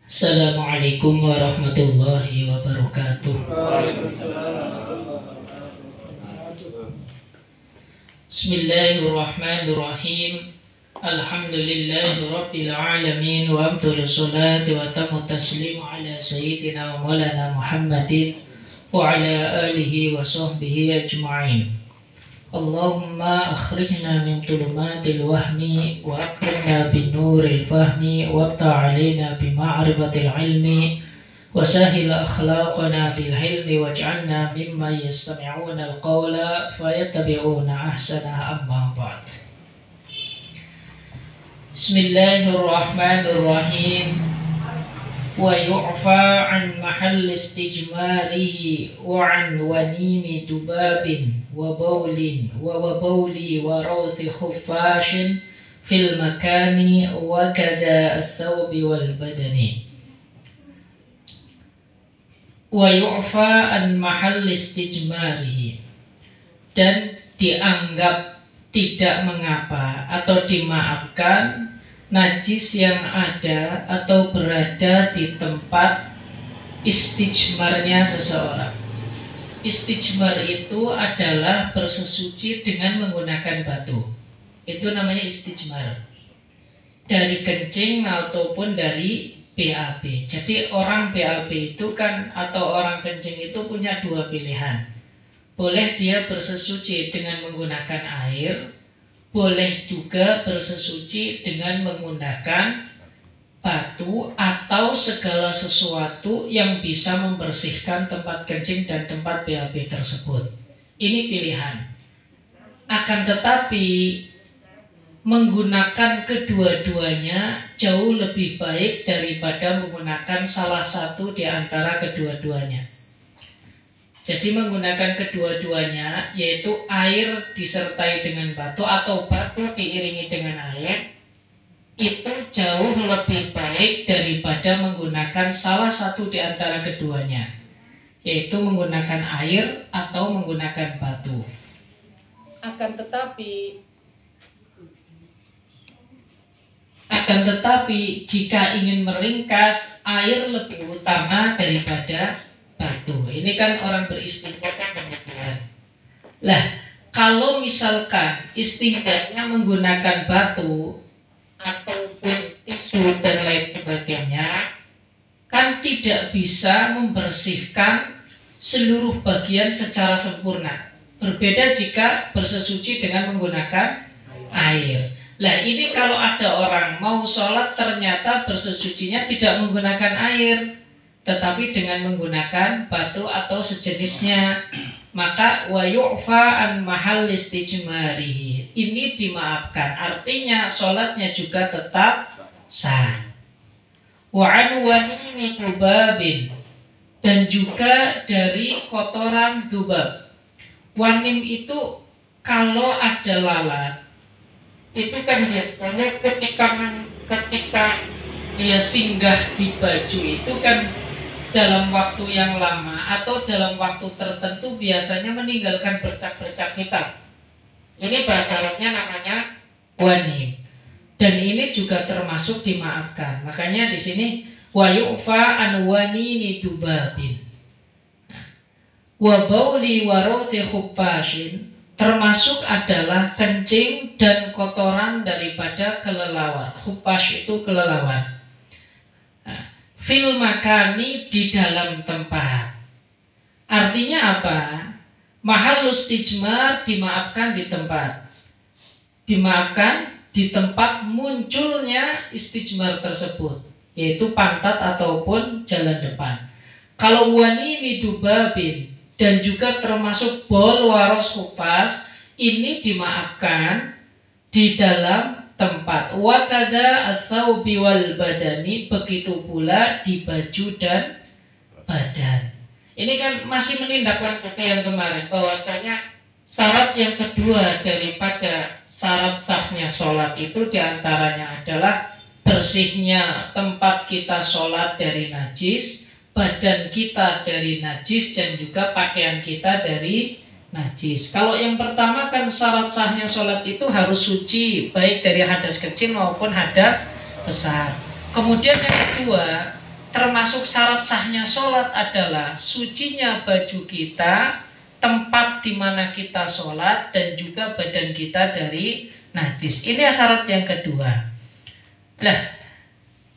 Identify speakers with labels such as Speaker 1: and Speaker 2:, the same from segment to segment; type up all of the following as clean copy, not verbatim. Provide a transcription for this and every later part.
Speaker 1: Assalamualaikum warahmatullahi wabarakatuh. Bismillahirrahmanirrahim. Alhamdulillahi rabbil alamin wa afdhalus salati wa tammu taslimu ala sayyidina wa maulana Muhammadin wa ala alihi wa sahbihi ajma'in. Allahumma akhrijna min tulumatil wahmi wa akrimna bin nuril fahmi wa ta'alina bi ma'rifatil ilmi wa sahil akhlaqana bil hilmi waj'alna mimma yastami'una al-qawla fayattabi'una ahsana amma ba'd. Bismillahirrahmanirrahim. Wa yu'fa an mahall istijmarihi wa an wanimi dubabin wa bawlin wa bawli wa rawthi khuffashin fil makani wa kada ath-thawbi wal badani. Wa yu'fa an mahall istijmarihi, dan dianggap tidak mengapa atau dimaafkan najis yang ada atau berada di tempat istijmarnya seseorang. Istijmar itu adalah bersesuci dengan menggunakan batu. Itu namanya istijmar. Dari kencing ataupun dari BAB. Jadi orang BAB itu kan atau orang kencing itu punya dua pilihan. Boleh dia bersesuci dengan menggunakan air, boleh juga bersesuci dengan menggunakan batu atau segala sesuatu yang bisa membersihkan tempat kencing dan tempat BAB tersebut. Ini pilihan. Akan tetapi menggunakan kedua-duanya jauh lebih baik daripada menggunakan salah satu di antara kedua-duanya. Jadi menggunakan kedua-duanya, yaitu air disertai dengan batu atau batu diiringi dengan air, itu jauh lebih baik daripada menggunakan salah satu di antara keduanya, yaitu menggunakan air atau menggunakan batu. Akan tetapi jika ingin meringkas, air lebih utama daripada batu. Ini kan orang beristinja kan demikian. Lah, kalau misalkan istinjanya menggunakan batu ataupun tisu dan lain sebagainya, kan tidak bisa membersihkan seluruh bagian secara sempurna. Berbeda jika bersesuci dengan menggunakan air. Lah, ini kalau ada orang mau sholat ternyata bersesucinya tidak menggunakan air, tetapi dengan menggunakan batu atau sejenisnya, maka wa yu'fa an mahall istijmarihi, ini dimaafkan, artinya sholatnya juga tetap sah. Wa an wanimi dubabin, dan juga dari kotoran dubab. Wanim itu kalau ada lalat, itu kan biasanya ketika dia singgah di baju itu kan dalam waktu yang lama atau dalam waktu tertentu biasanya meninggalkan bercak-bercak hitam. Ini bahasa Arabnya namanya wanim. Dan ini juga termasuk dimaafkan. Makanya di sini wa yu'fa an wanini dubabin. Wa bauli wa rawthi khuffashin, termasuk adalah kencing dan kotoran daripada kelelawar. Khuffash itu kelelawar. Fil makani, di dalam tempat. Artinya apa? Mahal istijmar dimaafkan di tempat. Dimaafkan di tempat munculnya istijmar tersebut, yaitu pantat ataupun jalan depan. Kalau wanimi dubabin dan juga termasuk bol waros kupas, ini dimaafkan di dalam tempat. Wa kada ath-thawbi wal badani, begitu pula di baju dan badan. Ini kan masih menindaklanjuti yang kemarin, bahwasanya syarat yang kedua daripada syarat sahnya sholat itu diantaranya adalah bersihnya tempat kita sholat dari najis, badan kita dari najis, dan juga pakaian kita dari najis. Kalau yang pertama kan syarat sahnya sholat itu harus suci, baik dari hadas kecil maupun hadas besar. Kemudian yang kedua, termasuk syarat sahnya sholat adalah sucinya baju kita, tempat di mana kita sholat, dan juga badan kita dari najis. Ini syarat yang kedua. Nah,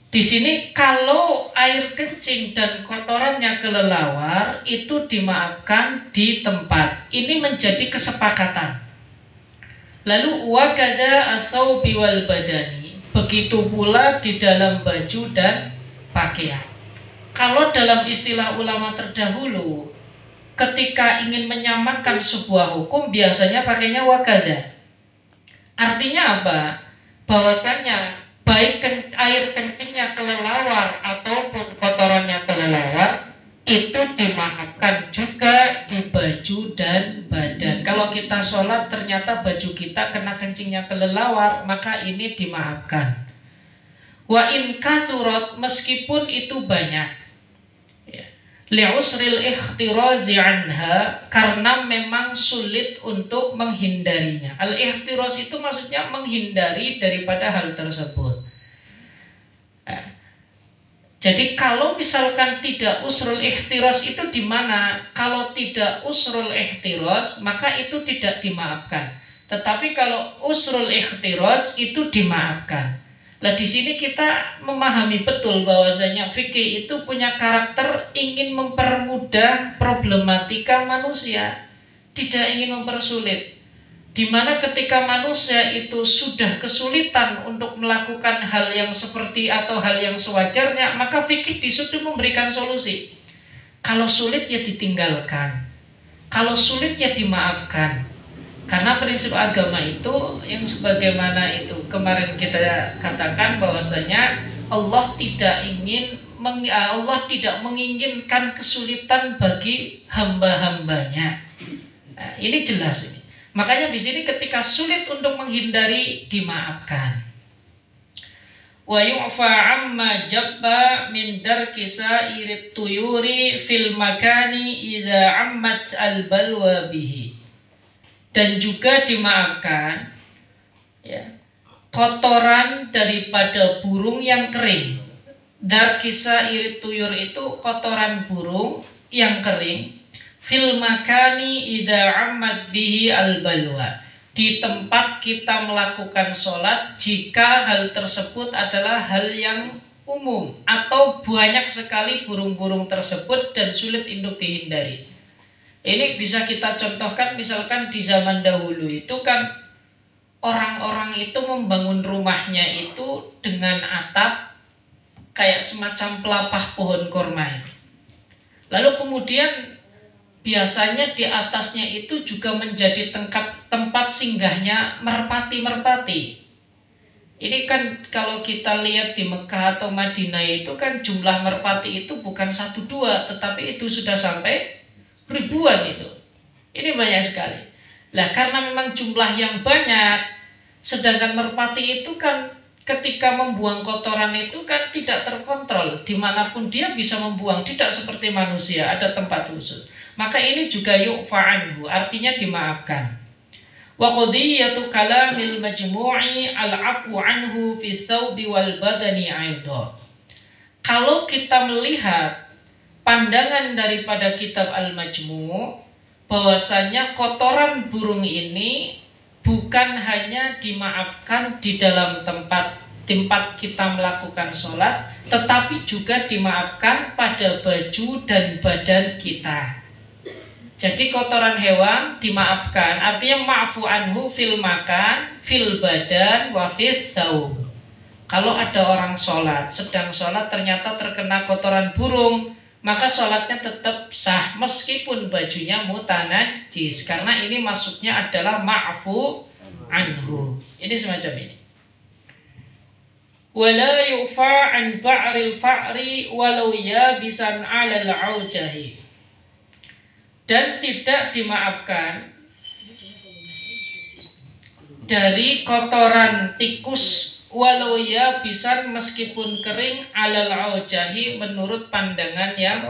Speaker 1: di sini kalau air kencing dan kotorannya kelelawar itu dimaafkan di tempat. Ini menjadi kesepakatan. Lalu wakada atau biwal badani, begitu pula di dalam baju dan pakaian. Kalau dalam istilah ulama terdahulu, ketika ingin menyamakan sebuah hukum biasanya pakainya wakada. Artinya apa? Bahwasanya baik air kencingnya kelelawar ataupun kotorannya kelelawar itu dimaafkan juga di baju dan badan. Kalau kita sholat ternyata baju kita kena kencingnya kelelawar, maka ini dimaafkan. Wa in kathurat, meskipun itu banyak, li'usril ikhtirazi anha, karena memang sulit untuk menghindarinya. Al-ikhtiraz itu maksudnya menghindari daripada hal tersebut. Jadi kalau misalkan tidak usrul ikhtiraz itu di mana? Kalau tidak usrul ikhtiraz maka itu tidak dimaafkan. Tetapi kalau usrul ikhtiraz itu dimaafkan. Nah di sini kita memahami betul bahwasanya fikih itu punya karakter ingin mempermudah problematika manusia, tidak ingin mempersulit. Dimana ketika manusia itu sudah kesulitan untuk melakukan hal yang seperti atau hal yang sewajarnya, maka fikih disitu memberikan solusi. Kalau sulit ya ditinggalkan, kalau sulit ya dimaafkan. Karena prinsip agama itu yang sebagaimana itu kemarin kita katakan bahwasanya Allah tidak menginginkan kesulitan bagi hamba-hambanya. Nah, ini jelas ini. Makanya di sini ketika sulit untuk menghindari dimaafkan. Wa yu'fa amma jabba min darki sa'irit tuyuri fil makani idza ammat al balwa bihi. Dan juga dimaafkan ya, kotoran daripada burung yang kering. Darki sa'irit tuyur itu kotoran burung yang kering. Fil makani idza ammat bihi al balwa, di tempat kita melakukan sholat jika hal tersebut adalah hal yang umum atau banyak sekali burung-burung tersebut dan sulit untuk dihindari. Ini bisa kita contohkan misalkan di zaman dahulu itu kan orang-orang itu membangun rumahnya itu dengan atap kayak semacam pelapah pohon korma. Lalu kemudian biasanya di atasnya itu juga menjadi tempat singgahnya merpati-merpati. Ini kan kalau kita lihat di Mekah atau Madinah itu kan jumlah merpati itu bukan 1-2, tetapi itu sudah sampai ribuan itu. Ini banyak sekali. Nah karena memang jumlah yang banyak, sedangkan merpati itu kan ketika membuang kotoran itu kan tidak terkontrol. Dimanapun dia bisa membuang, tidak seperti manusia, ada tempat khusus. Maka ini juga yu'fa anhu, artinya dimaafkan. Wa qadiyatu kalamil majmu'i al-'afwu anhu fi thawbi wal badani aidha. Kalau kita melihat pandangan daripada kitab Al-Majmu' bahwasanya kotoran burung ini bukan hanya dimaafkan di dalam tempat kita melakukan sholat, tetapi juga dimaafkan pada baju dan badan kita. Jadi kotoran hewan dimaafkan, artinya ma'fu anhu fil makan, fil badan, wa fis thawb. Kalau ada orang sholat, sedang sholat ternyata terkena kotoran burung, maka sholatnya tetap sah meskipun bajunya mutanajis, karena ini masuknya adalah ma'fu anhu. Ini semacam ini. Wala yufa an ba'ril fa'ri walau yabisan 'ala al-'aujahi. Dan tidak dimaafkan dari kotoran tikus walau yabisan meskipun kering 'alal 'aujahi menurut pandangan yang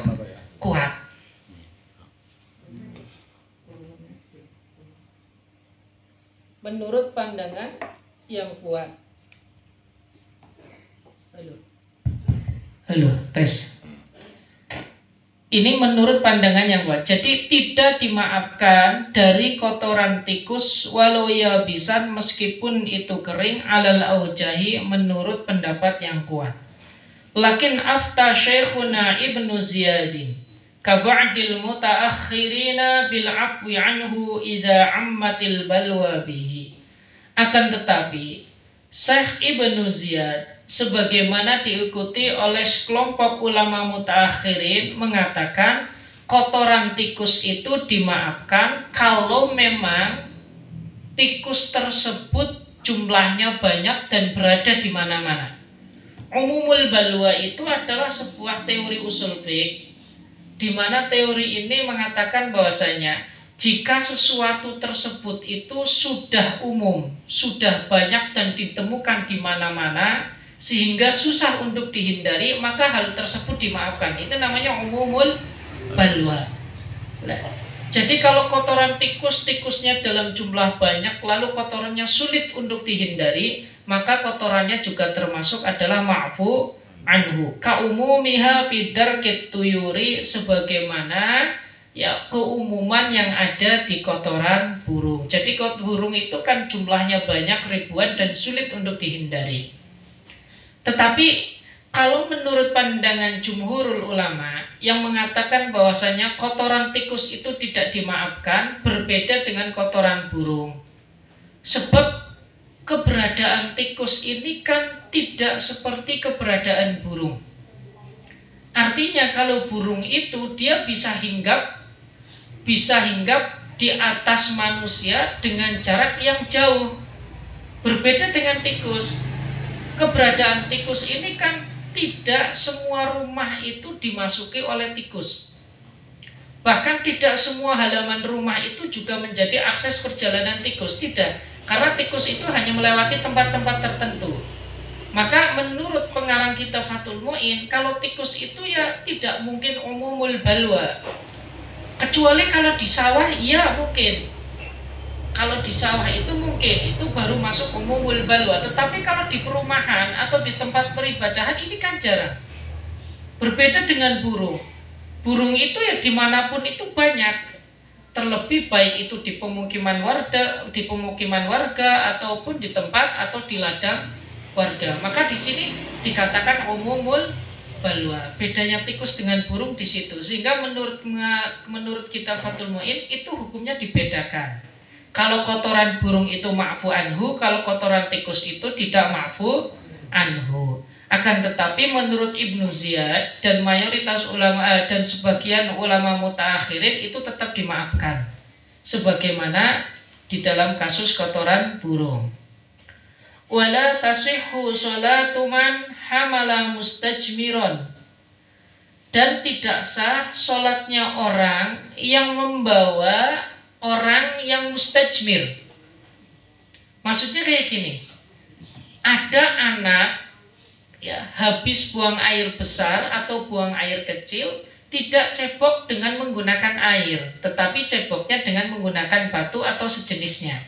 Speaker 1: kuat. Menurut pandangan yang kuat. Halo, tes. Ini menurut pandangan yang kuat. Jadi tidak dimaafkan dari kotoran tikus walau ya bisa meskipun itu kering alal aujahi menurut pendapat yang kuat. Lakin afta syekhuna Ibnu Ziyadin kaba'dil mutaakhirina bil afwi anhu idza ammatil balwa bihi. Akan tetapi Syekh Ibnu Ziyad sebagaimana diikuti oleh sekelompok ulama mutaakhirin mengatakan kotoran tikus itu dimaafkan kalau memang tikus tersebut jumlahnya banyak dan berada di mana-mana. Umumul balwa itu adalah sebuah teori usul fiqh di mana teori ini mengatakan bahwasanya jika sesuatu tersebut itu sudah umum, sudah banyak dan ditemukan di mana-mana sehingga susah untuk dihindari, maka hal tersebut dimaafkan. Itu namanya umumul balwa. Nah, jadi kalau kotoran tikusnya dalam jumlah banyak lalu kotorannya sulit untuk dihindari, maka kotorannya juga termasuk adalah ma'fu anhu. Kaumumiha fi darkit tuyuri, sebagaimana ya keumuman yang ada di kotoran burung. Jadi burung itu kan jumlahnya banyak, ribuan dan sulit untuk dihindari. Tetapi kalau menurut pandangan jumhurul ulama yang mengatakan bahwasanya kotoran tikus itu tidak dimaafkan, berbeda dengan kotoran burung. Sebab keberadaan tikus ini kan tidak seperti keberadaan burung. Artinya kalau burung itu dia bisa hinggap di atas manusia dengan jarak yang jauh. Berbeda dengan tikus. Keberadaan tikus ini kan tidak semua rumah itu dimasuki oleh tikus. Bahkan tidak semua halaman rumah itu juga menjadi akses perjalanan tikus. Tidak. Karena tikus itu hanya melewati tempat-tempat tertentu. Maka menurut pengarang kitab Fathul Mu'in, kalau tikus itu ya tidak mungkin umumul balwa. Kecuali kalau di sawah, iya mungkin. Kalau di sawah itu mungkin, itu baru masuk umumul balwa. Tetapi kalau di perumahan atau di tempat peribadahan ini kan jarang. Berbeda dengan burung. Burung itu ya dimanapun itu banyak. Terlebih baik itu di pemukiman warga ataupun di tempat atau di ladang warga. Maka di sini dikatakan umumul balwa. Bedanya tikus dengan burung di situ. Sehingga menurut kitab Fathul Mu'in itu hukumnya dibedakan. Kalau kotoran burung itu ma'fu anhu, kalau kotoran tikus itu tidak ma'fu anhu. Akan tetapi menurut Ibnu Ziyad dan mayoritas ulama dan sebagian ulama mutaakhirin itu tetap dimaafkan. Sebagaimana di dalam kasus kotoran burung. Wala tasihhu sholatu man hamala mustajmiron, dan tidak sah sholatnya orang yang membawa orang yang mustajmir. Maksudnya kayak gini, ada anak ya habis buang air besar atau buang air kecil, tidak cebok dengan menggunakan air, tetapi ceboknya dengan menggunakan batu atau sejenisnya.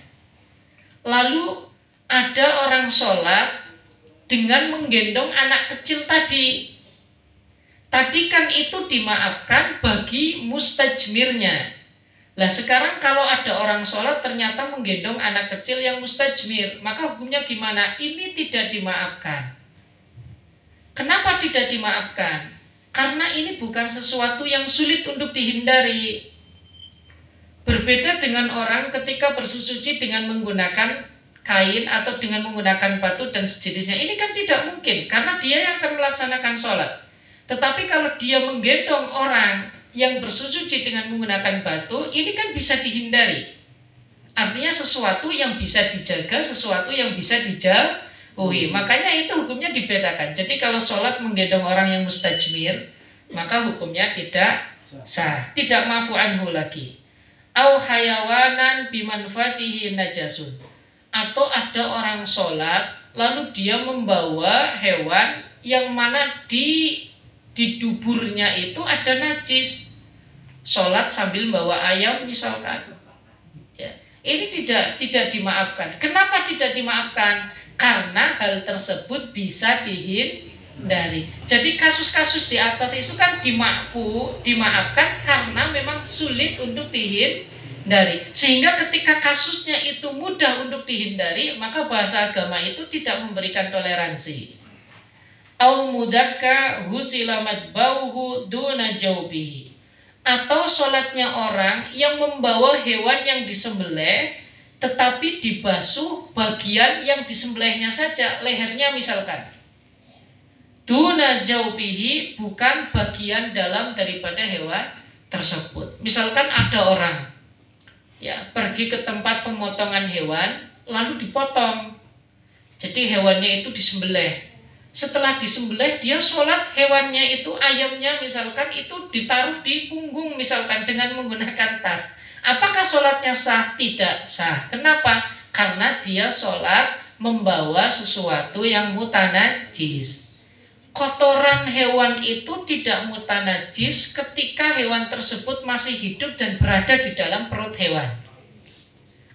Speaker 1: Lalu ada orang sholat dengan menggendong anak kecil tadi. Tadi kan itu dimaafkan bagi mustajmirnya. Lah sekarang kalau ada orang sholat ternyata menggendong anak kecil yang mustajmir, maka hukumnya gimana? Ini tidak dimaafkan. Kenapa tidak dimaafkan? Karena ini bukan sesuatu yang sulit untuk dihindari. Berbeda dengan orang ketika bersuci dengan menggunakan kain atau dengan menggunakan batu dan sejenisnya. Ini kan tidak mungkin karena dia yang akan melaksanakan sholat. Tetapi kalau dia menggendong orang yang bersuci dengan menggunakan batu, ini kan bisa dihindari. Artinya sesuatu yang bisa dijaga, sesuatu yang bisa dijauhi. Makanya itu hukumnya dibedakan. Jadi kalau sholat menggendong orang yang mustajmir, maka hukumnya tidak sah, tidak ma'fu anhu lagi. Au hayawanan bimanfatihi najasun, atau ada orang sholat lalu dia membawa hewan yang mana di duburnya itu ada najis. Sholat sambil bawa ayam misalkan, ya, ini tidak dimaafkan. Kenapa tidak dimaafkan? Karena hal tersebut bisa dari. Jadi kasus-kasus di atas itu kan dimaafkan karena memang sulit untuk dihindari. Sehingga ketika kasusnya itu mudah untuk dihindari, maka bahasa agama itu tidak memberikan toleransi. Au mudakka husilamat bauhu duna jaubihi. Atau sholatnya orang yang membawa hewan yang disembelih tetapi dibasuh bagian yang disembelihnya saja, lehernya misalkan. Duna jaubihi, bukan bagian dalam daripada hewan tersebut. Misalkan ada orang ya pergi ke tempat pemotongan hewan lalu dipotong. Jadi hewannya itu disembelih. Setelah disembelih dia sholat, hewannya itu, ayamnya misalkan, itu ditaruh di punggung misalkan dengan menggunakan tas. Apakah sholatnya sah? Tidak sah. Kenapa? Karena dia sholat membawa sesuatu yang mutanajis. Kotoran hewan itu tidak mutanajis ketika hewan tersebut masih hidup dan berada di dalam perut hewan.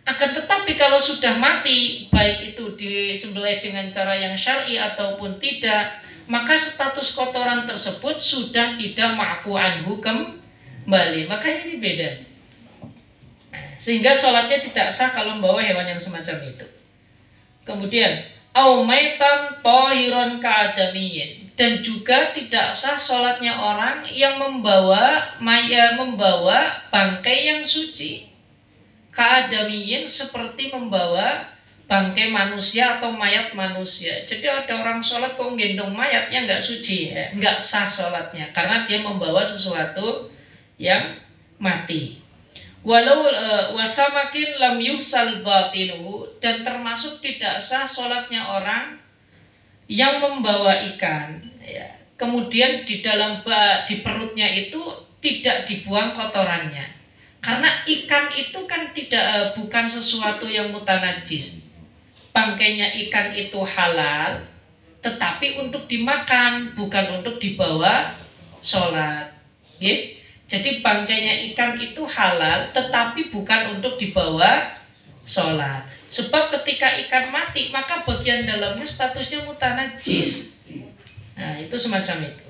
Speaker 1: Akan tetapi kalau sudah mati, baik itu disembelih dengan cara yang syar'i ataupun tidak, maka status kotoran tersebut sudah tidak ma'fu anhu kembali. Maka ini beda. Sehingga sholatnya tidak sah kalau membawa hewan yang semacam itu. Kemudian, au maitan tahiron ka'adamiyin. Dan juga tidak sah sholatnya orang yang membawa bangkai yang suci. Ka'adamiyin, seperti membawa bangkai manusia atau mayat manusia. Jadi ada orang sholat kok gendong mayat, yang nggak suci, ya, nggak sah sholatnya karena dia membawa sesuatu yang mati. Walau wasamakin lam yuksal batinu, dan termasuk tidak sah sholatnya orang yang membawa ikan, ya, kemudian di perutnya itu tidak dibuang kotorannya. Karena ikan itu kan bukan sesuatu yang mutanajis. Bangkainya ikan itu halal, tetapi untuk dimakan, bukan untuk dibawa sholat. Jadi bangkainya ikan itu halal, tetapi bukan untuk dibawa sholat. Sebab ketika ikan mati, maka bagian dalamnya statusnya mutanajis. Nah, itu semacam itu.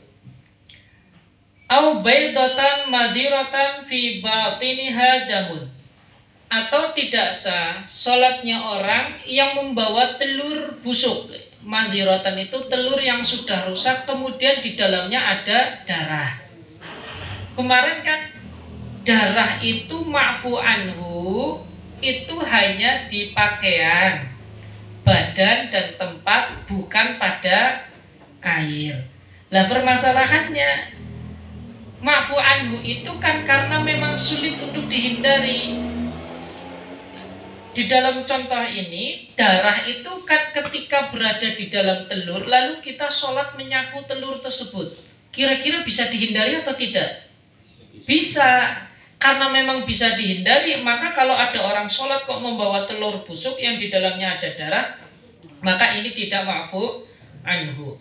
Speaker 1: Au baydatan madiratan fi batiniha damun. Atau tidak sah sholatnya orang yang membawa telur busuk. Madiratan itu telur yang sudah rusak, kemudian di dalamnya ada darah. Kemarin kan darah itu ma'fu anhu, itu hanya di pakaian, badan dan tempat, bukan pada air. Nah, permasalahannya ma'fu anhu itu kan karena memang sulit untuk dihindari. Di dalam contoh ini, darah itu kan ketika berada di dalam telur, lalu kita sholat menyapu telur tersebut, kira-kira bisa dihindari atau tidak? Bisa. Karena memang bisa dihindari, maka kalau ada orang sholat kok membawa telur busuk yang di dalamnya ada darah, maka ini tidak ma'fu anhu.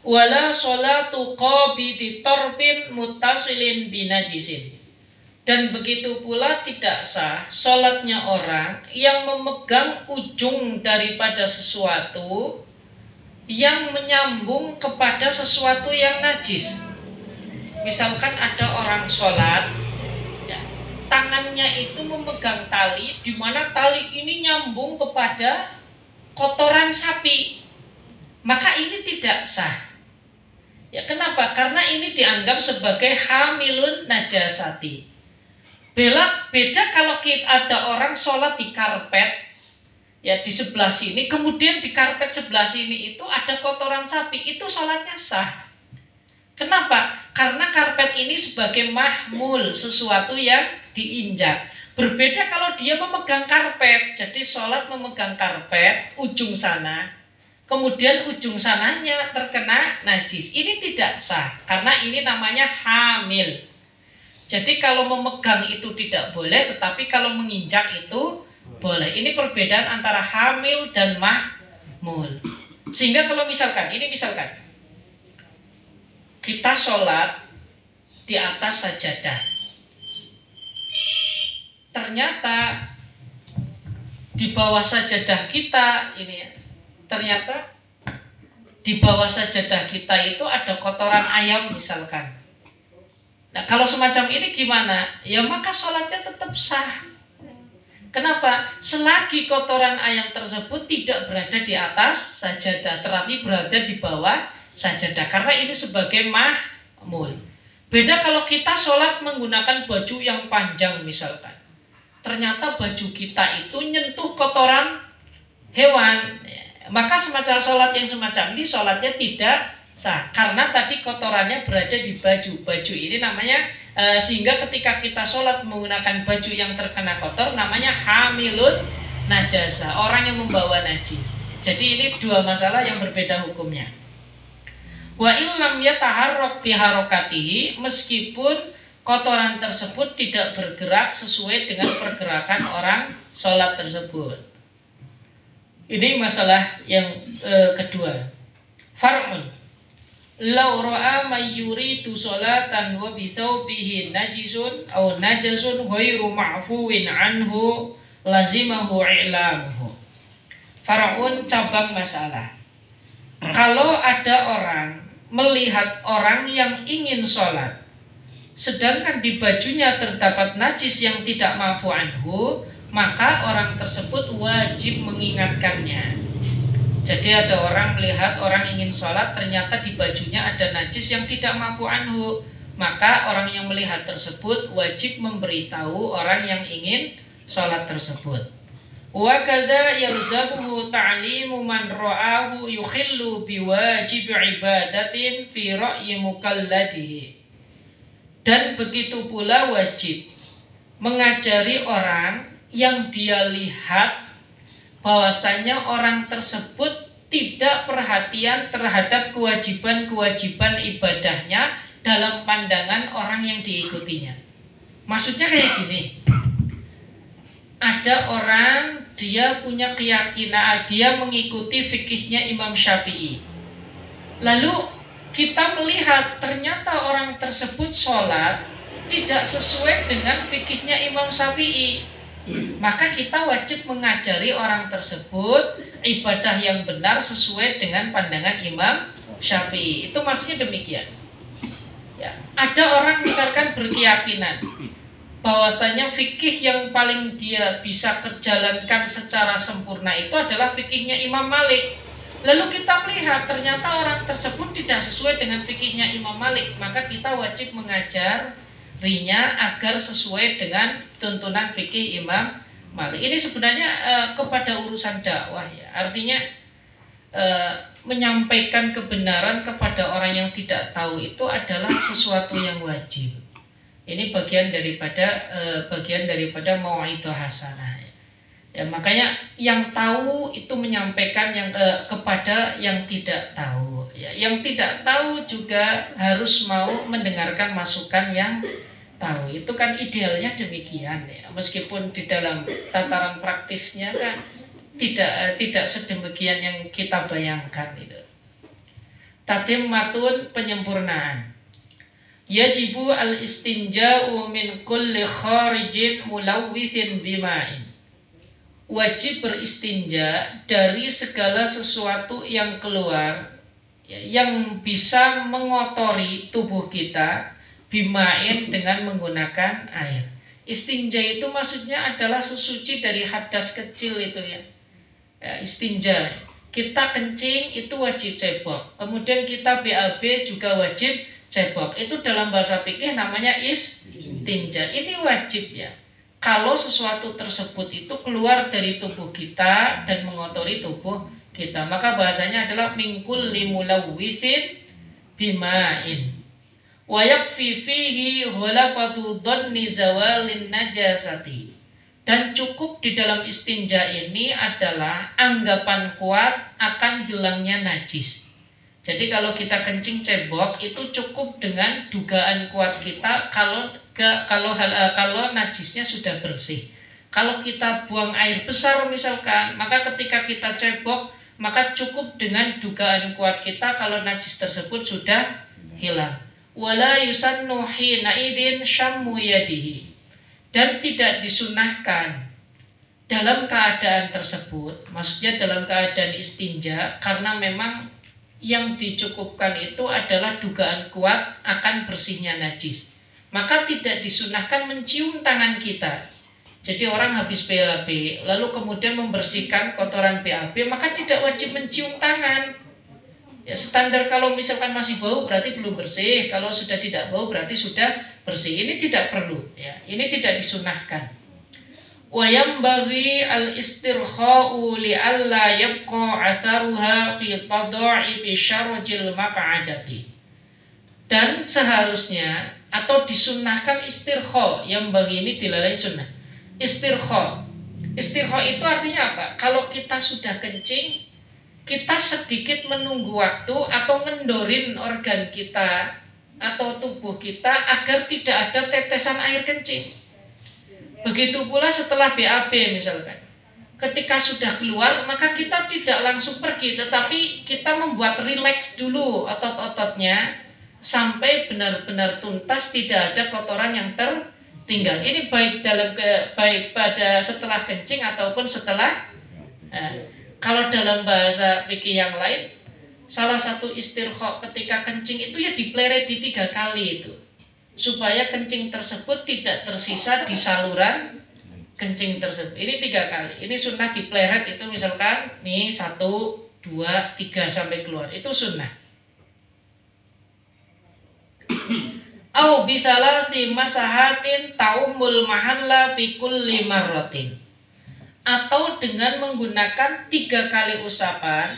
Speaker 1: Wala sholatu qabidi torbin mutasilin binajisin. Dan begitu pula tidak sah sholatnya orang yang memegang ujung daripada sesuatu yang menyambung kepada sesuatu yang najis. Misalkan ada orang sholat, ya, tangannya itu memegang tali, di mana tali ini nyambung kepada kotoran sapi, maka ini tidak sah. Ya, kenapa? Karena ini dianggap sebagai hamilun najasati. Beda kalau ada orang sholat di karpet, ya di sebelah sini, kemudian di karpet sebelah sini itu ada kotoran sapi, itu sholatnya sah. Kenapa? Karena karpet ini sebagai mahmul, sesuatu yang diinjak. Berbeda kalau dia memegang karpet, jadi sholat memegang karpet, ujung sana, kemudian ujung sananya terkena najis. Ini tidak sah, karena ini namanya hamil. Jadi kalau memegang itu tidak boleh, tetapi kalau menginjak itu boleh. Ini perbedaan antara hamil dan mahmul. Sehingga kalau misalkan kita sholat di atas sajadah, ternyata di bawah sajadah kita ini ternyata di bawah sajadah kita itu ada kotoran ayam misalkan. Nah kalau semacam ini gimana? Ya maka sholatnya tetap sah. Kenapa? Selagi kotoran ayam tersebut tidak berada di atas sajadah, tetapi berada di bawah sajadah. Karena ini sebagai mahmul. Beda kalau kita sholat menggunakan baju yang panjang misalkan. Ternyata baju kita itu nyentuh kotoran hewan. Maka semacam sholat yang semacam ini sholatnya tidak sah. Karena tadi kotorannya berada di baju. Baju ini namanya sehingga ketika kita sholat menggunakan baju yang terkena kotor namanya hamilun najasa, orang yang membawa najis. Jadi ini dua masalah yang berbeda hukumnya. Wa illam yataharrak biharokatihi, meskipun kotoran tersebut tidak bergerak sesuai dengan pergerakan orang sholat tersebut. Ini masalah yang kedua. Far'un law ra'a may yuridu sholatan wa bi thawbihi najisun aw najasun ghairu ma'fuwin anhu lazimahu i'lamuhu. Far'un cabang masalah. Kalau ada orang melihat orang yang ingin sholat sedangkan di bajunya terdapat najis yang tidak ma'fu anhu, maka orang tersebut wajib mengingatkannya. Jadi ada orang melihat orang ingin sholat, ternyata di bajunya ada najis yang tidak mampu anhu, maka orang yang melihat tersebut wajib memberitahu orang yang ingin sholat tersebut. Wa kadza yalzamuhu ta'limu man ra'ahu yukhillu biwajib ibadatin fi ra'yi mukalladihi. Dan begitu pula wajib mengajari orang yang dia lihat bahwasanya orang tersebut tidak perhatian terhadap kewajiban-kewajiban ibadahnya dalam pandangan orang yang diikutinya. Maksudnya kayak gini, ada orang dia punya keyakinan, dia mengikuti fikihnya Imam Syafi'i. Lalu kita melihat ternyata orang tersebut sholat tidak sesuai dengan fikihnya Imam Syafi'i. Maka kita wajib mengajari orang tersebut ibadah yang benar sesuai dengan pandangan Imam Syafi'i. Itu maksudnya demikian. Ya, ada orang misalkan berkeyakinan bahwasanya fikih yang paling dia bisa kerjalankan secara sempurna itu adalah fikihnya Imam Malik. Lalu kita melihat ternyata orang tersebut tidak sesuai dengan fikihnya Imam Malik, maka kita wajib mengajar rinya agar sesuai dengan tuntunan fikih Imam Malik. Ini sebenarnya kepada urusan dakwah ya. Artinya menyampaikan kebenaran kepada orang yang tidak tahu itu adalah sesuatu yang wajib. Ini bagian daripada mau'idhah hasanah. Ya, makanya yang tahu itu menyampaikan yang kepada yang tidak tahu. Ya, yang tidak tahu juga harus mau mendengarkan masukan yang tahu. Itu kan idealnya demikian ya. Meskipun di dalam tataran praktisnya kan tidak sedemikian yang kita bayangkan itu. Tatimmatun, penyempurnaan. Yajibu al-istinja'u min kulli kharijin mulawwithin bima'in. Wajib beristinja dari segala sesuatu yang keluar ya, yang bisa mengotori tubuh kita bima'in dengan menggunakan air. Istinja itu maksudnya adalah sesuci dari hadas kecil itu ya. Istinja, kita kencing itu wajib cebok. Kemudian kita BAB juga wajib cebok. Itu dalam bahasa fikih namanya istinja. Ini wajib ya. Kalau sesuatu tersebut itu keluar dari tubuh kita dan mengotori tubuh kita, maka bahasanya adalah mingkul limulawwithin bima'in. Wa yakfi fihi hulafatu dhanni zawalin najasati. Dan cukup di dalam istinja ini adalah anggapan kuat akan hilangnya najis. Jadi kalau kita kencing cebok itu cukup dengan dugaan kuat kita kalau najisnya sudah bersih. Kalau kita buang air besar misalkan, maka ketika kita cebok maka cukup dengan dugaan kuat kita kalau najis tersebut sudah hilang. Wala yusannu hina idin syammu yadihi. Dan tidak disunahkan dalam keadaan tersebut, maksudnya dalam keadaan istinja, karena memang yang dicukupkan itu adalah dugaan kuat akan bersihnya najis. Maka tidak disunahkan mencium tangan kita. Jadi orang habis BAB lalu kemudian membersihkan kotoran BAB, maka tidak wajib mencium tangan. Ya, standar kalau misalkan masih bau berarti belum bersih, kalau sudah tidak bau berarti sudah bersih. Ini tidak perlu, ya. Ini tidak disunahkan. Wa yanbaghi al-istirkha'u li'alla yabqa 'atharuha fi tadha'i syarjil maq'adati. Dan seharusnya atau disunahkan istirkha, yang bagi ini dilalai sunnah. Istirkha itu artinya apa? Kalau kita sudah kencing, kita sedikit menunggu waktu atau ngendorin organ kita atau tubuh kita agar tidak ada tetesan air kencing. Begitu pula setelah BAB misalkan. Ketika sudah keluar, maka kita tidak langsung pergi, tetapi kita membuat rileks dulu otot-ototnya sampai benar-benar tuntas, tidak ada kotoran yang tertinggal. Ini baik pada setelah kencing ataupun setelah kalau dalam bahasa fikih yang lain, salah satu istirkha ketika kencing itu ya dipeleret di 3 kali itu, supaya kencing tersebut tidak tersisa di saluran kencing tersebut. Ini 3 kali. Ini sunnah dipeleret itu, misalkan nih 1, 2, 3 sampai keluar. Itu sunnah. Au bithalasi masahatin taumul mahalla fi kulli marratin. Atau dengan menggunakan 3 kali usapan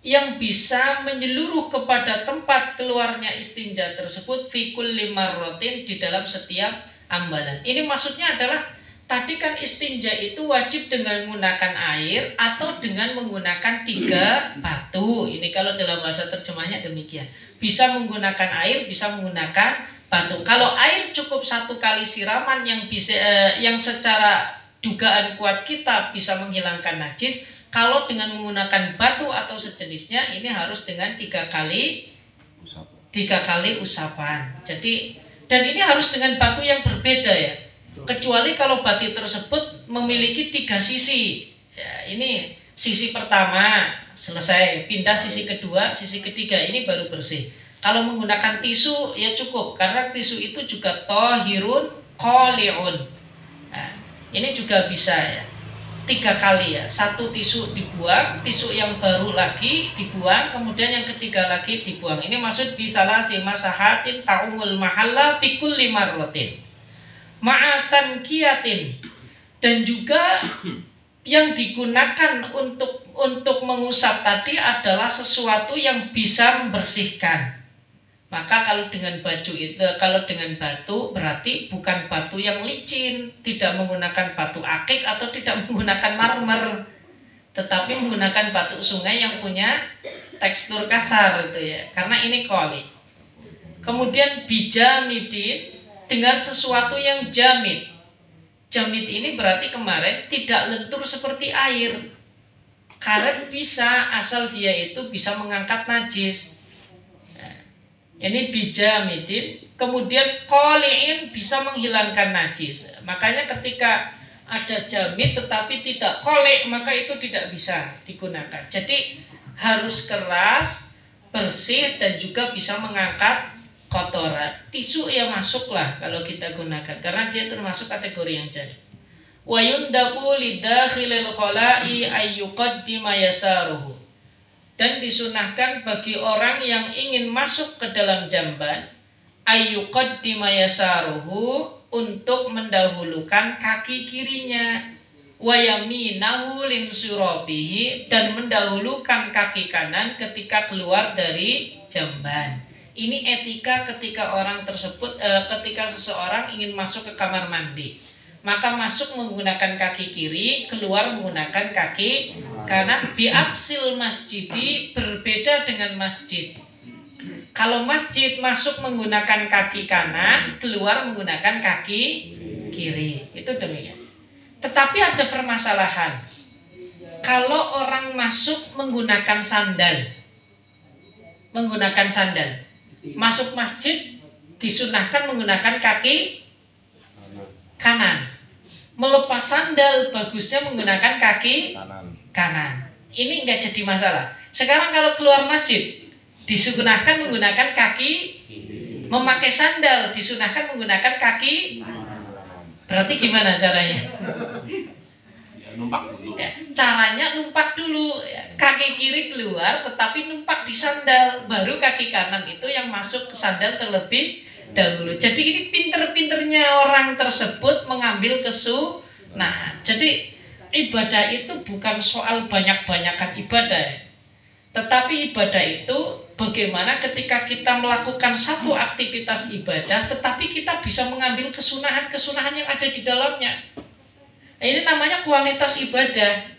Speaker 1: yang bisa menyeluruh kepada tempat keluarnya istinja tersebut fi kulli marratin, di dalam setiap ambalan. Ini maksudnya adalah tadi kan istinja itu wajib dengan menggunakan air atau dengan menggunakan 3 batu. Ini kalau dalam bahasa terjemahnya demikian. Bisa menggunakan air, bisa menggunakan batu. Kalau air cukup 1 kali siraman yang bisa yang secara dugaan kuat kita bisa menghilangkan najis. Kalau dengan menggunakan batu atau sejenisnya, ini harus dengan 3 kali usapan. Jadi, dan ini harus dengan batu yang berbeda ya. Kecuali kalau batu tersebut memiliki 3 sisi. Ya, ini sisi pertama selesai, pindah sisi kedua, sisi ketiga, ini baru bersih. Kalau menggunakan tisu ya cukup, karena tisu itu juga tohirun qali'un. Nah, ini juga bisa ya. 3 kali ya. 1 tisu dibuang, tisu yang baru lagi dibuang, kemudian yang ketiga lagi dibuang. Ini maksud bisalah si masahatin ta'umul mahalla fi kulli marratin. Ma'atan kiyatin. Dan juga yang digunakan untuk mengusap tadi adalah sesuatu yang bisa membersihkan. Maka kalau dengan batu berarti bukan batu yang licin, tidak menggunakan batu akik atau tidak menggunakan marmer, tetapi menggunakan batu sungai yang punya tekstur kasar itu ya, karena ini qali. Kemudian bijamidin, dengan sesuatu yang jamid. Jamid ini berarti kemarin tidak lentur seperti air. Karet bisa, asal dia itu bisa mengangkat najis. Ini bijamidin. Kemudian qali'in, bisa menghilangkan najis. Makanya ketika ada jamid tetapi tidak qali', maka itu tidak bisa digunakan. Jadi harus keras, bersih, dan juga bisa mengangkat kotoran. Tisu ya masuklah kalau kita gunakan, karena dia termasuk kategori yang jamid. Wa yundabu lidakhilil khala'i ayyuqaddima yasaruhu. Dan disunahkan bagi orang yang ingin masuk ke dalam jamban, ayyuqaddima yasaruhu, untuk mendahulukan kaki kirinya, wa yaminahu linsurabihi, dan mendahulukan kaki kanan ketika keluar dari jamban. Ini etika ketika orang tersebut ketika seseorang ingin masuk ke kamar mandi, maka masuk menggunakan kaki kiri, keluar menggunakan kaki kanan. Biaksil masjidi, berbeda dengan masjid. Kalau masjid masuk menggunakan kaki kanan, keluar menggunakan kaki kiri. Itu demikian. Tetapi ada permasalahan. Kalau orang masuk menggunakan sandal, masuk masjid disunahkan menggunakan kaki kanan. Melepas sandal bagusnya menggunakan kaki kanan. Ini enggak jadi masalah. Sekarang kalau keluar masjid, disunahkan menggunakan kaki, memakai sandal disunahkan menggunakan kaki. Berarti gimana caranya?
Speaker 2: Numpak dulu.
Speaker 1: Ya, caranya numpak dulu, ya. Kaki kiri keluar tetapi numpak di sandal, baru kaki kanan itu yang masuk ke sandal terlebih dahulu. Jadi ini pinter-pinternya orang tersebut mengambil kesunahan. Jadi ibadah itu bukan soal banyak-banyakan ibadah, tetapi ibadah itu bagaimana ketika kita melakukan satu aktivitas ibadah tetapi kita bisa mengambil kesunahan-kesunahan yang ada di dalamnya. Ini namanya kualitas ibadah.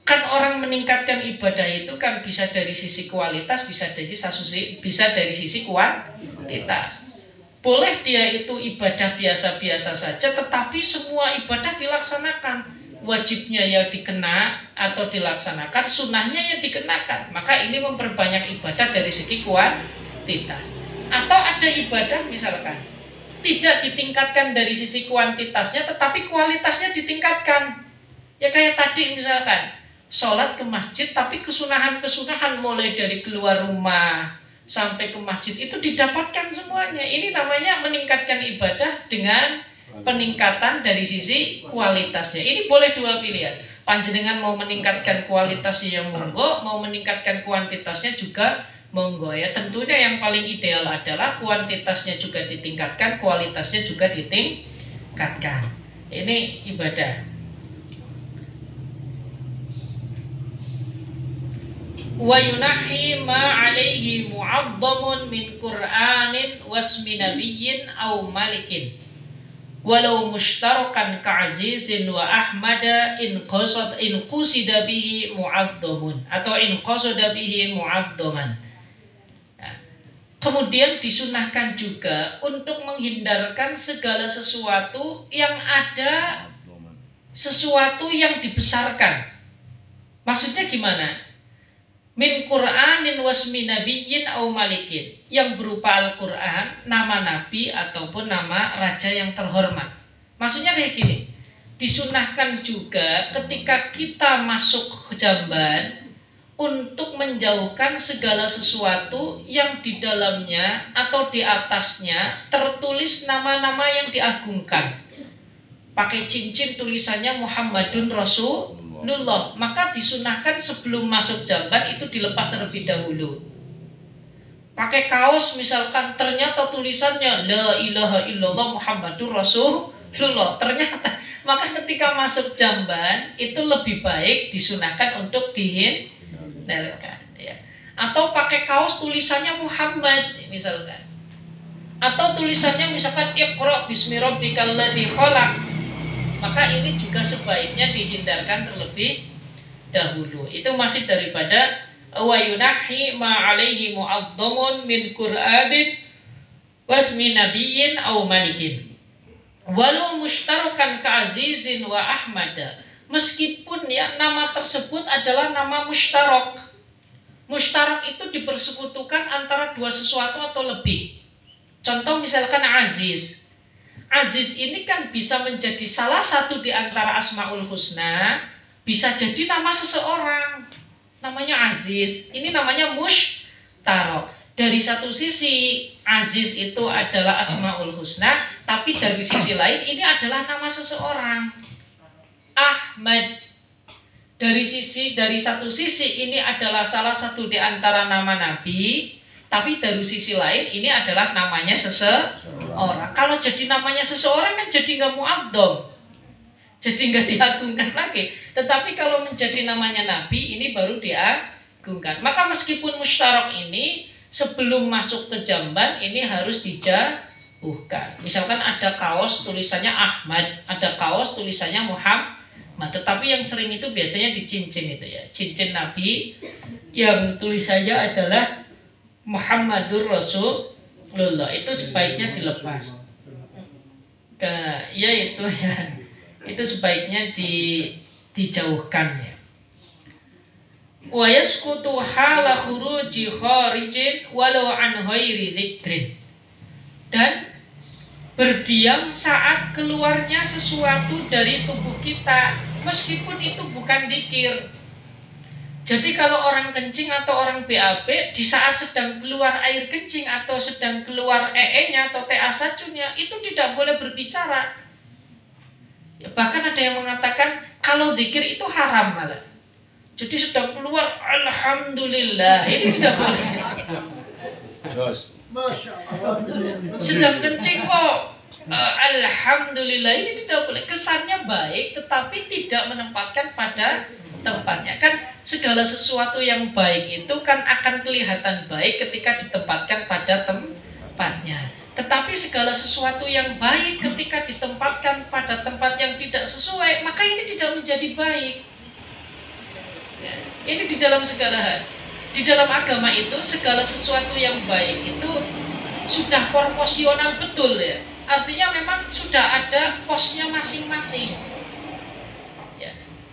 Speaker 1: Kan orang meningkatkan ibadah itu kan bisa dari sisi kualitas, bisa dari sisi kuantitas. Boleh dia itu ibadah biasa-biasa saja, tetapi semua ibadah dilaksanakan. Wajibnya yang dikena atau dilaksanakan, sunnahnya yang dikenakan. Maka ini memperbanyak ibadah dari segi kuantitas. Atau ada ibadah misalkan tidak ditingkatkan dari sisi kuantitasnya, tetapi kualitasnya ditingkatkan. Ya kayak tadi misalkan sholat ke masjid, tapi kesunahan-kesunahan mulai dari keluar rumah sampai ke masjid itu didapatkan semuanya. Ini namanya meningkatkan ibadah dengan peningkatan dari sisi kualitasnya. Ini boleh dua pilihan. Panjenengan mau meningkatkan kualitasnya yang monggo, mau meningkatkan kuantitasnya juga monggo ya. Tentunya yang paling ideal adalah kuantitasnya juga ditingkatkan, kualitasnya juga ditingkatkan. Ini ibadah. Wa yunahi ma alaihi mu'addamun min Qur'anin wasmi nabiyyin aw malikin walau mushtarakan ka'azizin wa ahmada in qusida bihi mu'addamun atau in qasada bihi mu'addaman. Kemudian disunahkan juga untuk menghindarkan segala sesuatu yang ada sesuatu yang dibesarkan. Maksudnya gimana? Min Qur'anin wasmi nabiyyin au malikin, yang berupa Al-Qur'an, nama nabi ataupun nama raja yang terhormat. Maksudnya kayak gini. Disunahkan juga ketika kita masuk ke jamban untuk menjauhkan segala sesuatu yang di dalamnya atau di atasnya tertulis nama-nama yang diagungkan. Pakai cincin tulisannya Muhammadun Rasulullah, maka disunahkan sebelum masuk jamban itu dilepas terlebih dahulu. Pakai kaos misalkan ternyata tulisannya La ilaha illallah Muhammadur Rasulullah, ternyata, maka ketika masuk jamban itu lebih baik disunahkan untuk dihindarkan ya. Atau pakai kaos tulisannya Muhammad misalkan, atau tulisannya misalkan Iqra bismi rabbikal ladzi khalaq, maka ini juga sebaiknya dihindarkan terlebih dahulu. Itu masih daripada wa yunahi ma alaihi mu'addamun min Qur'anin wasmi nabiyyin aw malikin walau mushtarakan ka'azizin wa ahmada, meskipun ya nama tersebut adalah nama mushtarak. Mushtarak itu dipersekutukan antara dua sesuatu atau lebih. Contoh misalkan aziz. Aziz ini kan bisa menjadi salah satu di antara Asmaul Husna, bisa jadi nama seseorang, namanya Aziz. Ini namanya mushtarak. Dari satu sisi Aziz itu adalah Asmaul Husna, tapi dari sisi lain ini adalah nama seseorang. Ahmad, dari satu sisi ini adalah salah satu di antara nama Nabi, tapi dari sisi lain ini adalah namanya seseorang. Kalau jadi namanya seseorang kan jadi nggak mu'addam, jadi nggak diagungkan lagi. Tetapi kalau menjadi namanya Nabi ini baru diagungkan. Maka meskipun mushtarak ini sebelum masuk ke jamban ini harus dijauhkan. Misalkan ada kaos tulisannya Ahmad, ada kaos tulisannya Muhammad, tetapi yang sering itu biasanya di cincin itu ya, cincin Nabi yang tulisannya adalah Muhammadur Rasulullah, itu sebaiknya dilepas. Ya itu ya, itu sebaiknya dijauhkan ya. Wa yasqutu hala khuruji kharijin walau an ghairi dzikrin, dan berdiam saat keluarnya sesuatu dari tubuh kita meskipun itu bukan dzikir. Jadi kalau orang kencing atau orang BAB di saat sedang keluar air kencing atau sedang keluar EE-nya atau TA sacunya itu tidak boleh berbicara. Ya, bahkan ada yang mengatakan kalau zikir itu haram malah. Jadi sedang keluar alhamdulillah ini tidak boleh. Sedang kencing kok alhamdulillah ini tidak boleh. Kesannya baik tetapi tidak menempatkan pada tempatnya. Kan segala sesuatu yang baik itu kan akan kelihatan baik ketika ditempatkan pada tempatnya. Tetapi segala sesuatu yang baik ketika ditempatkan pada tempat yang tidak sesuai, maka ini tidak menjadi baik. Ya, ini di dalam segala hal. Di dalam agama itu segala sesuatu yang baik itu sudah proporsional betul ya. Artinya memang sudah ada posnya masing-masing.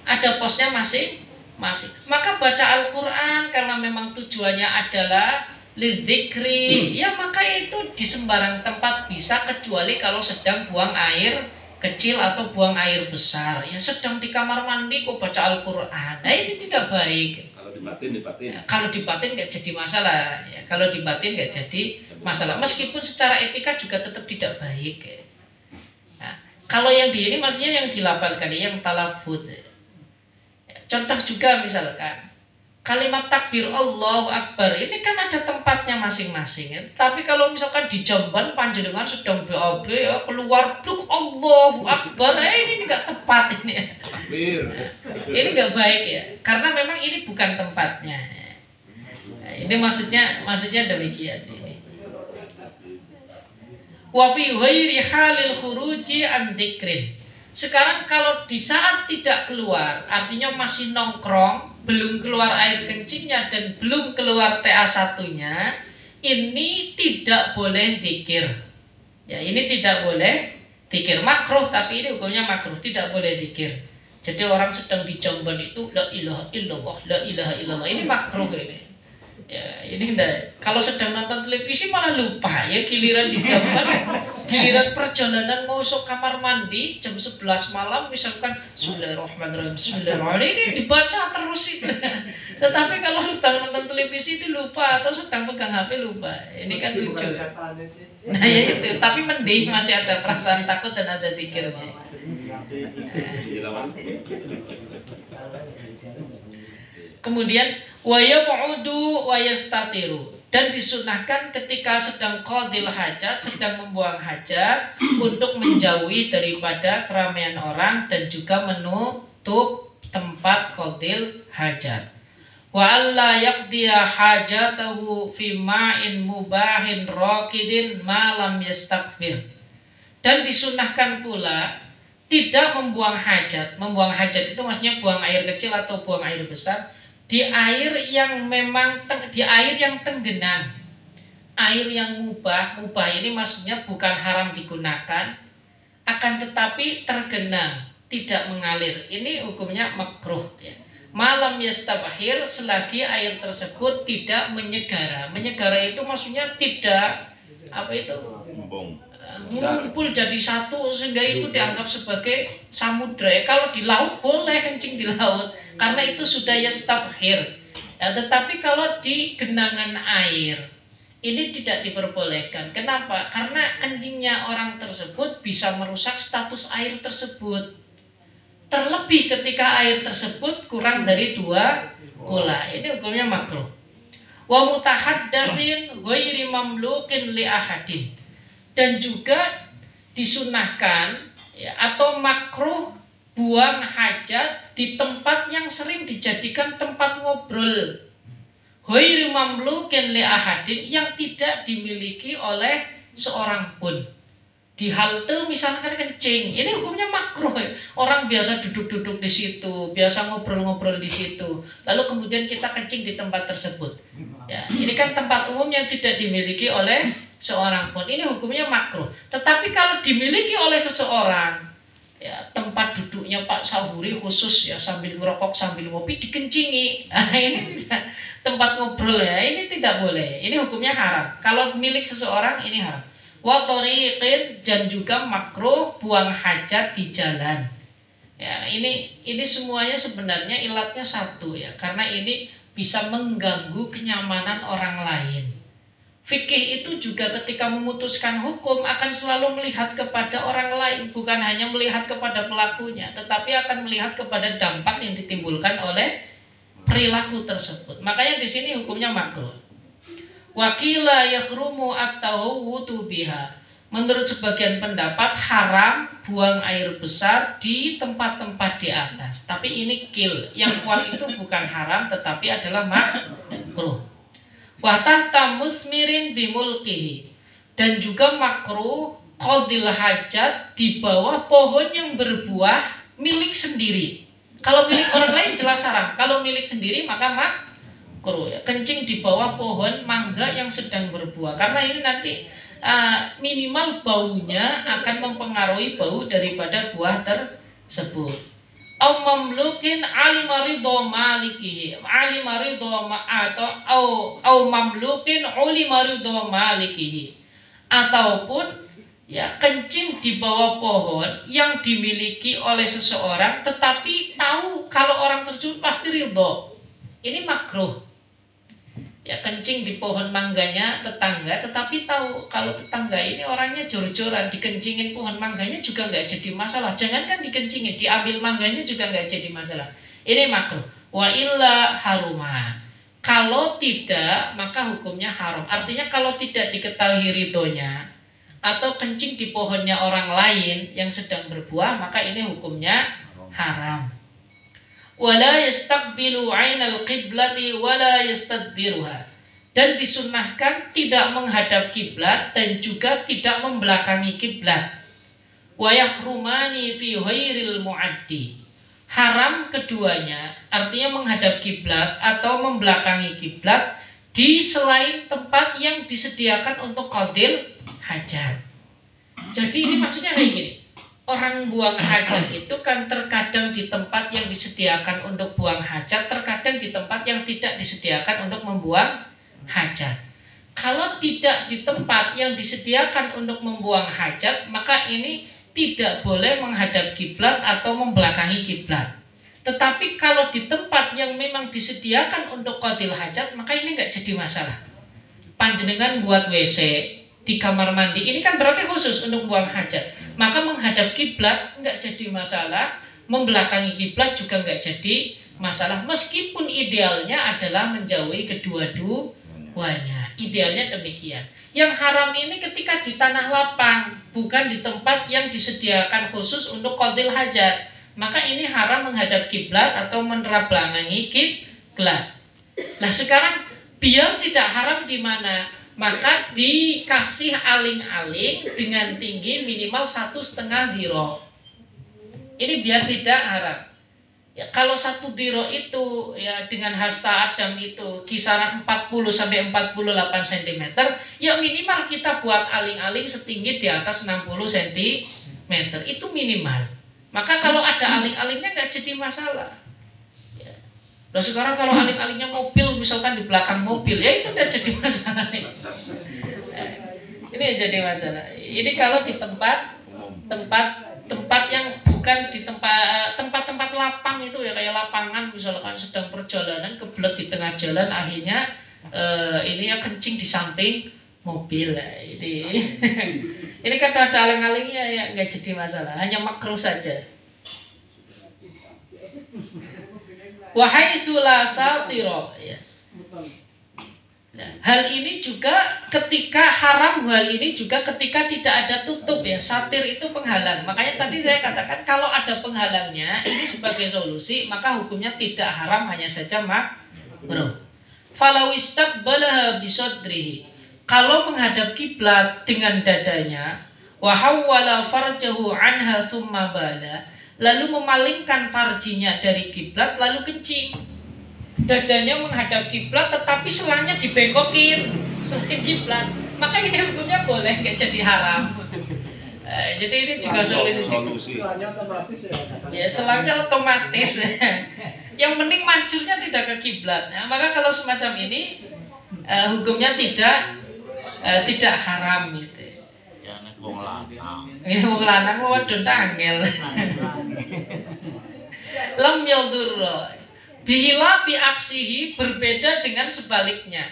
Speaker 1: Ada posnya masing-masing. Maka baca Al-Quran karena memang tujuannya adalah lidzikri, ya maka itu di sembarang tempat bisa kecuali kalau sedang buang air kecil atau buang air besar. Ya sedang di kamar mandi kok baca Al-Quran. Nah ini tidak baik.
Speaker 2: Kalau dibatin.
Speaker 1: Ya, kalau dibatin nggak jadi masalah. Ya, kalau dibatin nggak jadi masalah. Meskipun secara etika juga tetap tidak baik. Ya. Nah, kalau yang di ini maksudnya yang dilafalkan, yang talafud. Contoh juga misalkan kalimat takbir Allahu Akbar ini kan ada tempatnya masing-masing ya. Tapi kalau misalkan di Jamban panjenengan sedang BAB ya, keluar bluk Allahu Akbar ini nggak tepat ini. Ini nggak baik ya. Karena memang ini bukan tempatnya. Nah, ini maksudnya demikian ini. Wa fi ghairi halil khuruji an dzikrin. Sekarang kalau di saat tidak keluar, artinya masih nongkrong, belum keluar air kencingnya dan belum keluar TA1-nya, ini tidak boleh dzikir. Ya, ini tidak boleh dzikir. Makruh, tapi ini hukumnya makruh, tidak boleh dzikir. Jadi orang sedang di Jamban itu la ilaha illallah, la ilaha illallah. Ini makruh ini. Ya, ini enggak. Kalau sedang nonton televisi malah lupa ya, giliran di Jamban, giliran perjalanan mau masuk kamar mandi jam 11 malam misalkan Bismillahirrahmanirrahim, Bismillahirrahmanirrahim, ini dibaca terus itu. Tetapi kalau sedang nonton televisi itu lupa atau sedang pegang HP lupa. Ini kan lucu. Nah ya itu, tapi mending masih ada perasaan takut dan ada zikirnya. Kemudian wayamudu wayastatiru, dan disunahkan ketika sedang qadil hajat, sedang membuang hajat, untuk menjauhi daripada keramaian orang dan juga menutup tempat qadil hajat. Wa alla yaqdiya hajatahu fi ma'in mubahin raqidin ma lam yastaghfir. Dan disunahkan pula tidak membuang hajat. Membuang hajat itu maksudnya buang air kecil atau buang air besar di air yang memang di air yang tenggenang, air yang mubah ini maksudnya bukan haram digunakan, akan tetapi tergenang, tidak mengalir. Ini hukumnya makruh ya. Malam yastabahir, selagi air tersebut tidak menyegara. Menyegara itu maksudnya tidak ngumpul jadi satu sehingga itu dianggap sebagai samudra. Kalau di laut boleh kencing di laut karena itu sudah yastabhir. Ya, tetapi kalau di genangan air ini tidak diperbolehkan. Kenapa? Karena kencingnya orang tersebut bisa merusak status air tersebut. Terlebih ketika air tersebut kurang dari 2 kula. Ini hukumnya makruh. Wa mutahaddatsin ghairi mamlukin li ahadin. Dan juga disunahkan ya, atau makruh buang hajat di tempat yang sering dijadikan tempat ngobrol. Ghairi mamlukin li ahadin, yang tidak dimiliki oleh seorang pun. Di halte misalkan kencing, ini hukumnya makruh ya. Orang biasa duduk-duduk di situ, biasa ngobrol-ngobrol di situ, lalu kemudian kita kencing di tempat tersebut ya, ini kan tempat umum yang tidak dimiliki oleh seorang pun, ini hukumnya makruh. Tetapi kalau dimiliki oleh seseorang ya, tempat duduknya Pak Sahuri khusus ya, sambil ngerokok sambil ngopi dikencingi, nah, ini tidak tempat ngobrol ya, ini tidak boleh, ini hukumnya haram. Kalau milik seseorang ini haram. Wa thariqin, dan juga makruh buang hajat di jalan. Ya, ini semuanya sebenarnya ilatnya satu ya, karena ini bisa mengganggu kenyamanan orang lain. Fikih itu juga ketika memutuskan hukum akan selalu melihat kepada orang lain, bukan hanya melihat kepada pelakunya, tetapi akan melihat kepada dampak yang ditimbulkan oleh perilaku tersebut. Makanya di sini hukumnya makruh. Wakila yahrumu at-tawutu biha. Menurut sebagian pendapat haram buang air besar di tempat-tempat di atas. Tapi ini kil, yang kuat itu bukan haram tetapi adalah makruh. Wa tahta musmirin bimulkihi, dan juga makruh qadil hajat di bawah pohon yang berbuah milik sendiri. Kalau milik orang lain jelas haram, kalau milik sendiri maka makruh ya. Kencing di bawah pohon mangga yang sedang berbuah, karena ini nanti minimal baunya akan mempengaruhi bau daripada buah tersebut. Au mamlukin alimaridho malikihi, alimaridho atau mamlukin ulimaridho malikihi, ataupun ya kencing di bawah pohon yang dimiliki oleh seseorang tetapi tahu kalau orang tersebut pasti ridho. Ini makruh. Ya kencing di pohon mangganya tetangga tetapi tahu kalau tetangga ini orangnya jor-joran, dikencingin pohon mangganya juga nggak jadi masalah. Jangankan dikencingin, diambil mangganya juga nggak jadi masalah. Ini makruh. Wa illa haruma. Kalau tidak maka hukumnya haram. Artinya kalau tidak diketahui ridhonya atau kencing di pohonnya orang lain yang sedang berbuah, maka ini hukumnya haram. Wala yastaqbilu 'ainal qiblati wala yastadbiruha, dan disunnahkan tidak menghadap kiblat dan juga tidak membelakangi kiblat. Wa yahrumani fi ghairil muaddi, haram keduanya, artinya menghadap kiblat atau membelakangi kiblat di selain tempat yang disediakan untuk qadil hajat. Jadi ini maksudnya kayak gini. Orang buang hajat itu kan terkadang di tempat yang disediakan untuk buang hajat, terkadang di tempat yang tidak disediakan untuk membuang hajat. Kalau tidak di tempat yang disediakan untuk membuang hajat, maka ini tidak boleh menghadap kiblat atau membelakangi kiblat. Tetapi kalau di tempat yang memang disediakan untuk qadil hajat, maka ini nggak jadi masalah. Panjenengan buat WC di kamar mandi, ini kan berarti khusus untuk buang hajat, maka menghadap kiblat nggak jadi masalah, membelakangi kiblat juga nggak jadi masalah, meskipun idealnya adalah menjauhi kedua-duanya. Idealnya demikian. Yang haram ini ketika di tanah lapang, bukan di tempat yang disediakan khusus untuk qadil hajat, maka ini haram menghadap kiblat atau menerbelakangi kiblat. Nah sekarang biar tidak haram di mana? Maka dikasih aling-aling dengan tinggi minimal 1,5 diro. Ini biar tidak haram. Ya, kalau 1 diro itu ya dengan hasta Adam itu kisaran 40 sampai 48 cm, ya minimal kita buat aling-aling setinggi di atas 60 cm. Itu minimal. Maka kalau ada aling-alingnya nggak jadi masalah. Nah sekarang kalau aling-alingnya mobil, misalkan di belakang mobil, ya itu udah jadi masalah. Ini yang jadi masalah. Ini kalau di tempat yang bukan di tempat lapang itu ya, kayak lapangan misalkan sedang perjalanan kebelet di tengah jalan, akhirnya ini ya kencing di samping mobil. Ini kan ada aling-alingnya ya nggak jadi masalah, hanya makruh saja. Wahaitsu la satira, ya. Nah, hal ini juga ketika haram, hal ini juga ketika tidak ada tutup ya. Satir itu penghalang. Makanya tadi saya katakan kalau ada penghalangnya ini sebagai solusi, maka hukumnya tidak haram, hanya saja makruh. Falau istaqbalaha bisadrihi, kalau menghadap kiblat dengan dadanya, wa hawwala farjahu anha tsumma bala, lalu memalingkan farjinya dari kiblat lalu kencing. Dadanya menghadap kiblat tetapi selangnya dibengkokin selain kiblat, maka ini hukumnya boleh, nggak jadi haram. Jadi ini juga solusi. Ya selangnya otomatis. Yang penting mancurnya tidak ke kiblat. Nah, maka kalau semacam ini hukumnya tidak haram gitu.
Speaker 2: Wong lanang.
Speaker 1: Ini wong lanang wadon tangel. Lam yadurra. Bihilafi aksihi, berbeda dengan sebaliknya.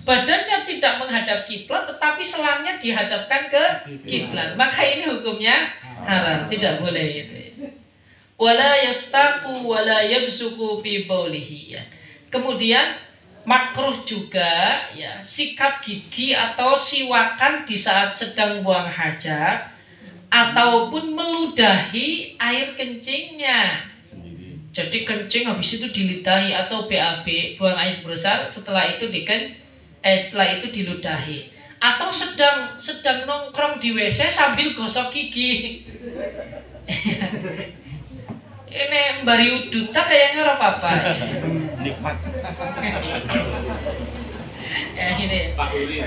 Speaker 1: Badannya tidak menghadap kiblat, tetapi selangnya dihadapkan ke kiblat. Maka ini hukumnya haram, tidak boleh itu. Wala yastaku wala yabsuku fi baulihi. Ya. Kemudian makruh juga ya sikat gigi atau siwakan di saat sedang buang hajat ataupun meludahi air kencingnya. Jadi kencing habis itu dilidahi atau BAB, buang air besar, setelah itu setelah itu diludahi. Atau sedang nongkrong di WC sambil gosok gigi. Ini mbari uduta kayaknya ora apa-apa.
Speaker 2: Nikmat.
Speaker 1: Ya ini.
Speaker 2: Pak Uli.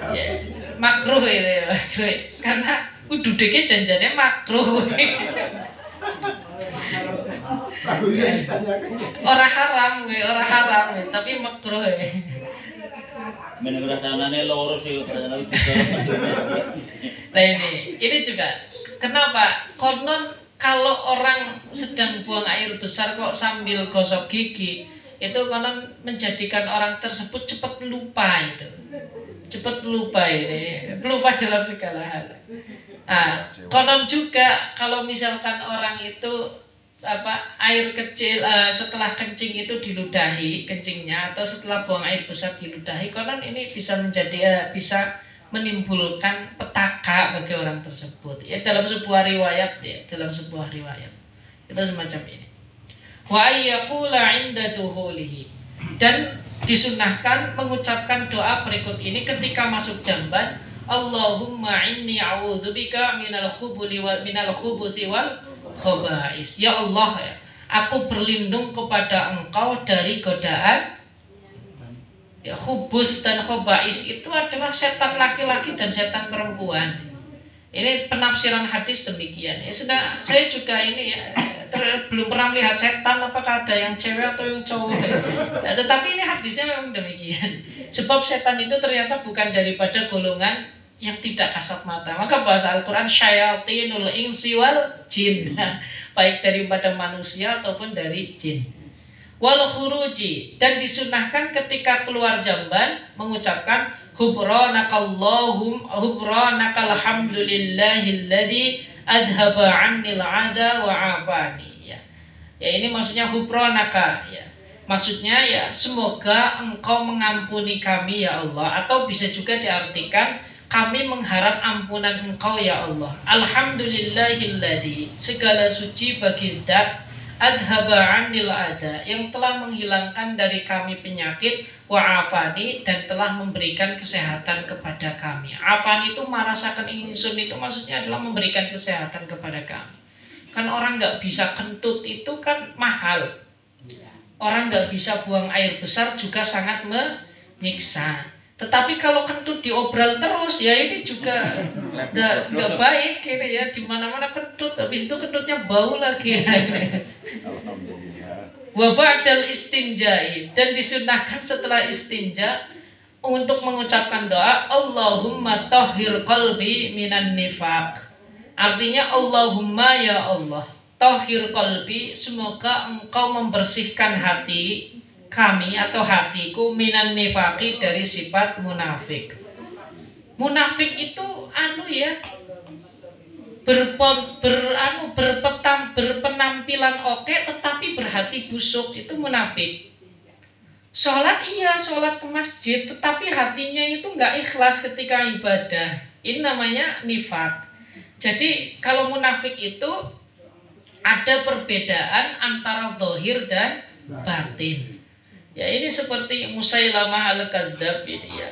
Speaker 1: Ya, makruh ini, makruh. Karena ududeke janjane makruh. Ora haram, tapi makruh.
Speaker 3: Men rasane loro sih rasane
Speaker 1: Nah ini juga kenapa konon kalau orang sedang buang air besar kok sambil gosok gigi itu konon menjadikan orang tersebut cepat lupa itu, lupa dalam segala hal. Nah, konon juga kalau misalkan orang itu air kecil setelah kencing itu diludahi kencingnya atau setelah buang air besar diludahi, konon ini bisa menjadi bisa menimbulkan petaka bagi orang tersebut. Ya dalam sebuah riwayat itu semacam ini. Wa ayyaqula 'inda duhulihi, dan disunahkan mengucapkan doa berikut ini ketika masuk jamban. Allahumma inni a'udzubika minal khubuthi wal khaba'is. Ya Allah, ya, aku berlindung kepada Engkau dari godaan ya khubus dan khaba'is. Itu adalah setan laki-laki dan setan perempuan. Ini penafsiran hadis demikian. Ya sudah, saya juga ini ya belum pernah melihat setan apakah ada yang cewek atau yang cowok. Ya, tetapi ini hadisnya memang demikian. Sebab setan itu ternyata bukan daripada golongan yang tidak kasat mata. Maka bahasa Al-Quran syayatinul insi wal jin, baik daripada manusia ataupun dari jin. Wal khuruji, dan disunahkan ketika keluar jamban mengucapkan hubranakallahum hubranakal hamdulillahilladzi adhaba 'annil 'ada wa 'afani. Ya ini maksudnya hubranaka ya. Maksudnya ya semoga Engkau mengampuni kami ya Allah, atau bisa juga diartikan kami mengharap ampunan Engkau ya Allah. Alhamdulillahilladzi, segala suci bagi Zat adhaba 'anil ada, yang telah menghilangkan dari kami penyakit, wa afani, dan telah memberikan kesehatan kepada kami. Afani itu merasakan ingsun, itu maksudnya adalah memberikan kesehatan kepada kami. Kan orang nggak bisa kentut itu kan mahal. Orang nggak bisa buang air besar juga sangat menyiksa. Tetapi kalau kentut diobral terus ya ini juga nggak baik ini ya, di mana-mana kentut, habis itu kentutnya bau lagi. Wa ba'dal istinjai, dan disunahkan setelah istinja untuk mengucapkan doa Allahumma tahhir qalbi minan nifaq. Artinya Allahumma ya Allah, tahhir qalbi, semoga Engkau membersihkan hati kami atau hatiku minan nifaqi, dari sifat munafik. Munafik itu berpenampilan oke tetapi berhati busuk, itu munafik. Sholat ke masjid tetapi hatinya itu nggak ikhlas ketika ibadah, ini namanya nifak. Jadi kalau munafik itu ada perbedaan antara zahir dan batin. Ya ini seperti Musailamah al-Kadzdzab ini ya.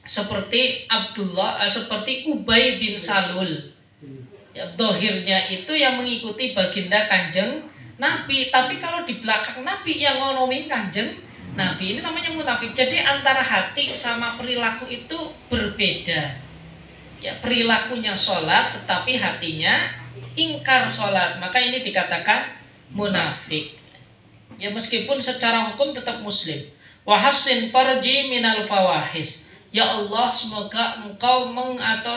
Speaker 1: Seperti seperti Ubay bin Salul. Ya, zahirnya itu yang mengikuti baginda Kanjeng Nabi, tapi kalau di belakang Nabi yang ngomongin Kanjeng Nabi, ini namanya munafik. Jadi antara hati sama perilaku itu berbeda. Ya, perilakunya sholat tetapi hatinya ingkar sholat, maka ini dikatakan munafik. Ya meskipun secara hukum tetap muslim. Wa hassin farji minal fawahis, Ya Allah, semoga Engkau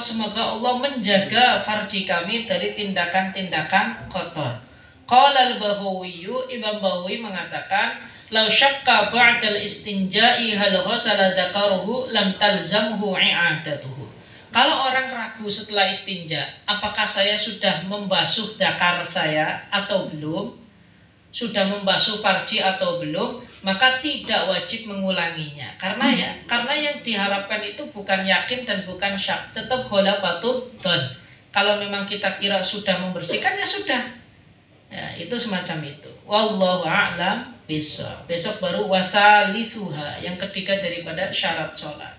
Speaker 1: semoga Allah menjaga farji kami dari tindakan-tindakan kotor. Qala al-Baghawi, Imam Baghawi mengatakan, "Law syakka ba'dal istinja'i hal ghasala dzakaruhu lam talzamhu i'adatuhu." Kalau orang ragu setelah istinja, apakah saya sudah membasuh dakar saya atau belum? Sudah membasuh farji atau belum, maka tidak wajib mengulanginya. Karena yang diharapkan itu bukan yakin dan bukan syak, tetap hola patut don. Kalau memang kita kira sudah membersihkan, ya sudah. Ya, itu semacam itu. Wallahu a'lam bishawab. Besok baru wasalithuha, yang ketiga daripada syarat sholat.